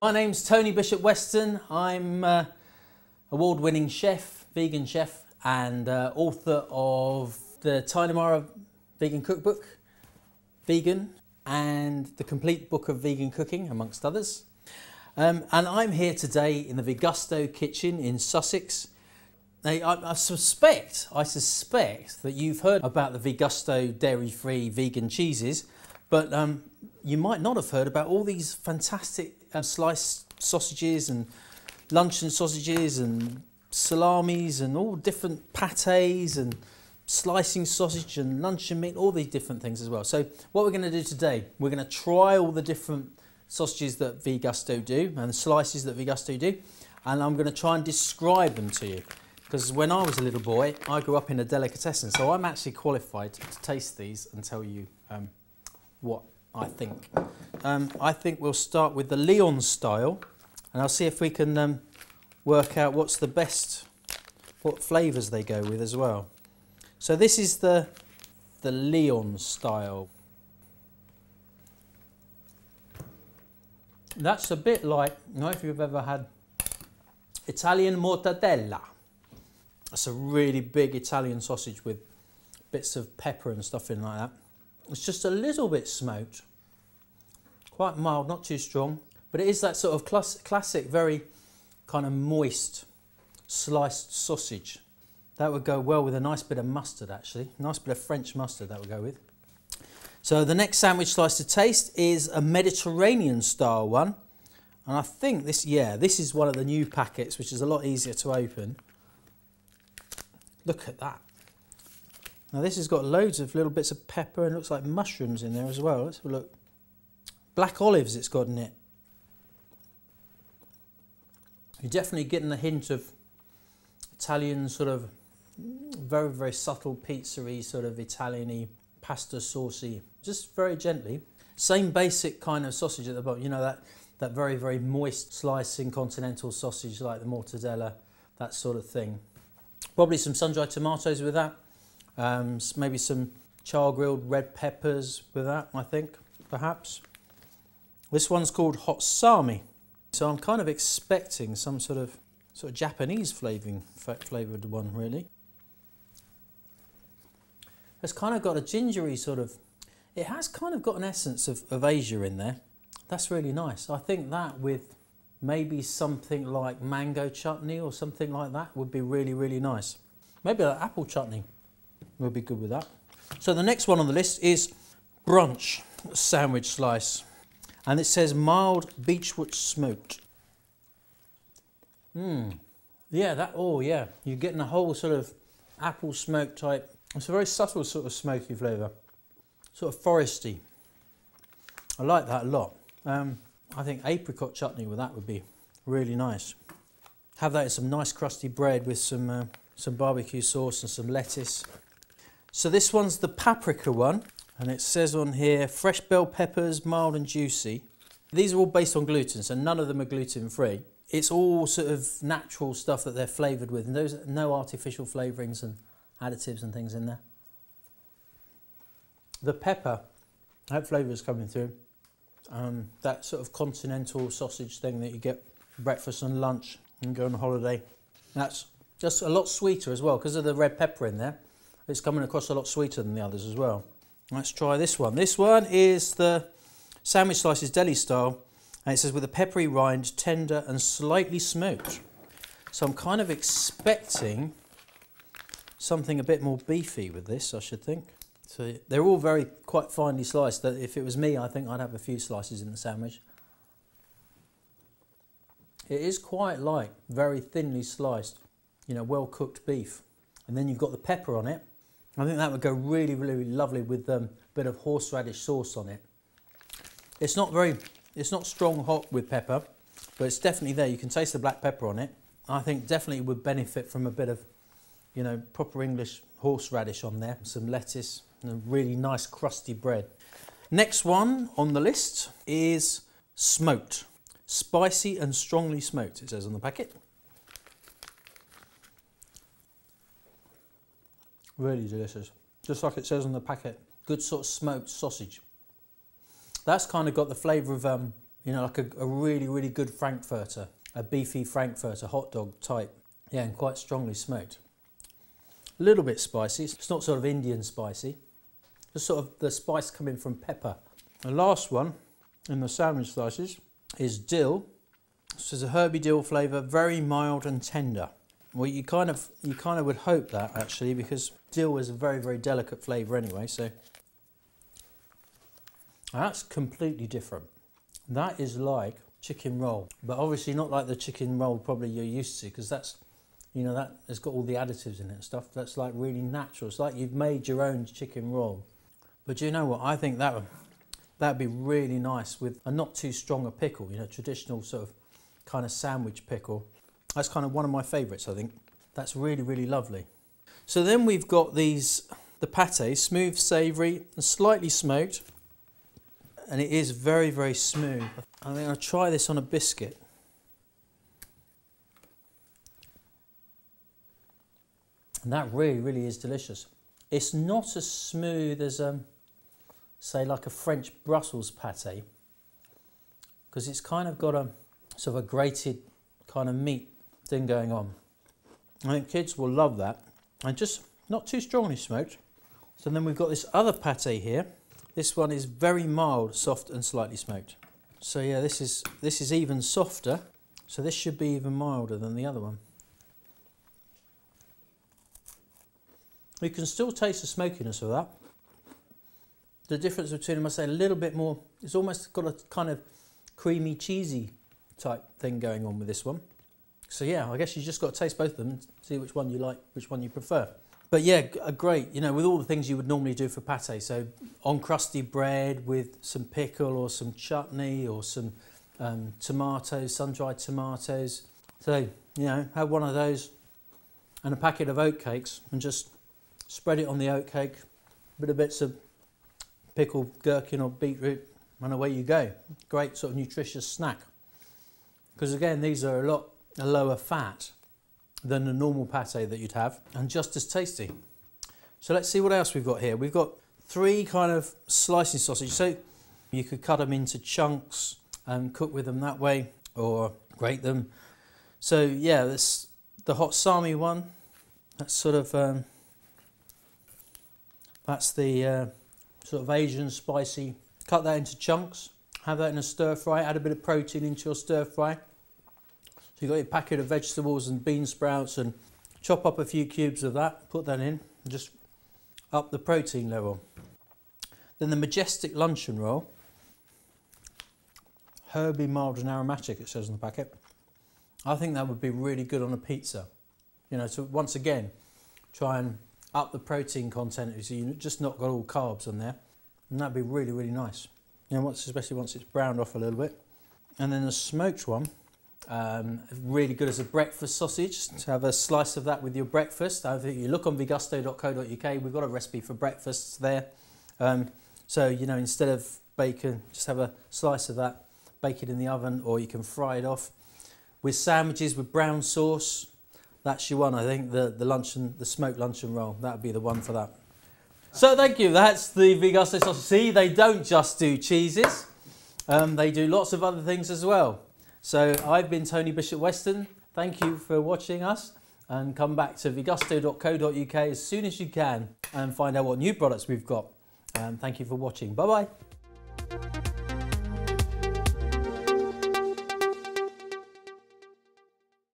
My name's Tony Bishop-Weston. I'm award-winning chef, vegan chef, and author of the Tiny Vegan Cookbook, Vegan, and the Complete Book of Vegan Cooking, amongst others. And I'm here today in the Vegusto kitchen in Sussex. Now, I suspect that you've heard about the Vegusto dairy-free vegan cheeses, but you might not have heard about all these fantastic sliced sausages and luncheon sausages and salamis and all different pates and slicing sausage and luncheon meat, all these different things as well. So what we're going to do today, we're going to try all the different sausages that Vegusto do and slices that Vegusto do, and I'm going to try and describe them to you. Because when I was a little boy, I grew up in a delicatessen, so I'm actually qualified to taste these and tell you what I think. I think we'll start with the Lyon style, and I'll see if we can work out what's the best, what flavours they go with as well. So this is the Lyon style. That's a bit like, I don't know if you've ever had Italian mortadella. That's a really big Italian sausage with bits of pepper and stuff in like that. It's just a little bit smoked, quite mild, not too strong, but it is that sort of classic, very kind of moist sliced sausage. That would go well with a nice bit of mustard, actually. Nice bit of French mustard that would go with. So the next sandwich slice to taste is a Mediterranean style one. And I think this is one of the new packets, which is a lot easier to open. Look at that. Now this has got loads of little bits of pepper and looks like mushrooms in there as well. Let's have a look. Black olives it's got in it. You're definitely getting a hint of Italian sort of very, very subtle pizzery, sort of Italian-y, pasta saucy, just very gently. Same basic kind of sausage at the bottom, you know, that very, very moist slicing continental sausage like the mortadella, that sort of thing. Probably some sun-dried tomatoes with that, maybe some char-grilled red peppers with that, I think, perhaps. This one's called hot sami, so I'm kind of expecting some sort of Japanese flavoured one, really. It's kind of got a gingery sort of, it has kind of got an essence of Asia in there. That's really nice. I think that with maybe something like mango chutney or something like that would be really, really nice. Maybe an apple chutney would be good with that. So the next one on the list is brunch sandwich slice. And it says mild beechwood smoked. Yeah, you're getting a whole sort of apple smoke type. It's a very subtle sort of smoky flavour, sort of foresty. I like that a lot. I think apricot chutney with that would be really nice. Have that in some nice crusty bread with some barbecue sauce and some lettuce. So this one's the paprika one, and it says on here, fresh bell peppers, mild and juicy. These are all based on gluten, so none of them are gluten-free. It's all sort of natural stuff that they're flavoured with, and there's no artificial flavourings and additives and things in there. The pepper, that flavour is coming through. That sort of continental sausage thing that you get for breakfast and lunch and go on holiday. That's just a lot sweeter as well because of the red pepper in there. It's coming across a lot sweeter than the others as well. Let's try this one. This one is the sandwich slices deli style, and it says with a peppery rind, tender and slightly smoked. So I'm kind of expecting something a bit more beefy with this, I should think. So they're all quite finely sliced. If it was me, I think I'd have a few slices in the sandwich. It is quite like very thinly sliced, you know, well cooked beef. And then you've got the pepper on it. I think that would go really, really lovely with a bit of horseradish sauce on it. It's not strong hot with pepper, but it's definitely there. You can taste the black pepper on it. I think definitely would benefit from a bit of, you know, proper English horseradish on there, some lettuce and a really nice crusty bread. Next one on the list is smoked. Spicy and strongly smoked, it says on the packet. Really delicious. Just like it says on the packet. Good sort of smoked sausage. That's kind of got the flavour of You know, like a really, really good frankfurter, a beefy frankfurter, hot dog type. Yeah, and quite strongly smoked. A little bit spicy. It's not sort of Indian spicy. Just sort of the spice coming from pepper. The last one in the sandwich slices is dill. This is a herby dill flavour, very mild and tender. Well, you kind of would hope that actually, because dill is a very, very delicate flavour anyway. So that's completely different. That is like chicken roll, but obviously not like the chicken roll probably you're used to, because that's, you know, that has got all the additives in it and stuff. That's like really natural. It's like you've made your own chicken roll. But you know what? I think that'd be really nice with a not too strong a pickle. You know, traditional sort of kind of sandwich pickle. That's kind of one of my favourites, I think. That's really, really lovely. So then we've got these, the pate, smooth, savoury, and slightly smoked. And it is very, very smooth. I'm going to try this on a biscuit. And that really, really is delicious. It's not as smooth as, say, like a French Brussels pate, because it's kind of got a sort of a grated kind of meat thing going on. I think kids will love that. And just not too strongly smoked. So then we've got this other pate here. This one is very mild, soft and slightly smoked. So yeah, this is even softer. So this should be even milder than the other one. You can still taste the smokiness of that. The difference between them, I say, a little bit more, it's almost got a kind of creamy, cheesy type thing going on with this one. So yeah, I guess you just got to taste both of them and see which one you like, which one you prefer. But yeah, great, you know, with all the things you would normally do for pate. So on crusty bread with some pickle or some chutney or some tomatoes, sun-dried tomatoes. So, you know, have one of those and a packet of oatcakes and just spread it on the oatcake, bit of bits of pickled gherkin or beetroot, and away you go. Great sort of nutritious snack. Because again, these are a lot lower fat than the normal pate that you'd have, and just as tasty. So let's see what else we've got here. We've got 3 kind of slicing sausage. So you could cut them into chunks and cook with them that way, or grate them. So yeah, this the hot sami one. That's sort of that's the sort of Asian spicy. Cut that into chunks. Have that in a stir fry. Add a bit of protein into your stir fry. So you've got your packet of vegetables and bean sprouts, and chop up a few cubes of that, put that in, and just up the protein level. Then the majestic luncheon roll. Herby, mild and aromatic, it says on the packet. I think that would be really good on a pizza. You know, so once again, try and up the protein content, so you've just not got all carbs on there. And that'd be really, really nice. You know, especially once it's browned off a little bit. And then the smoked one. Really good as a breakfast sausage, to have a slice of that with your breakfast. I think you look on vegusto.co.uk, we've got a recipe for breakfasts there. So, you know, instead of bacon, just have a slice of that, bake it in the oven, or you can fry it off. With sandwiches with brown sauce, that's your one, I think, the smoked luncheon roll. That would be the one for that. So thank you, that's the Vegusto sausage. See, they don't just do cheeses, they do lots of other things as well. So I've been Tony Bishop-Weston. Thank you for watching us, and come back to vegusto.co.uk as soon as you can and find out what new products we've got. Thank you for watching. Bye-bye.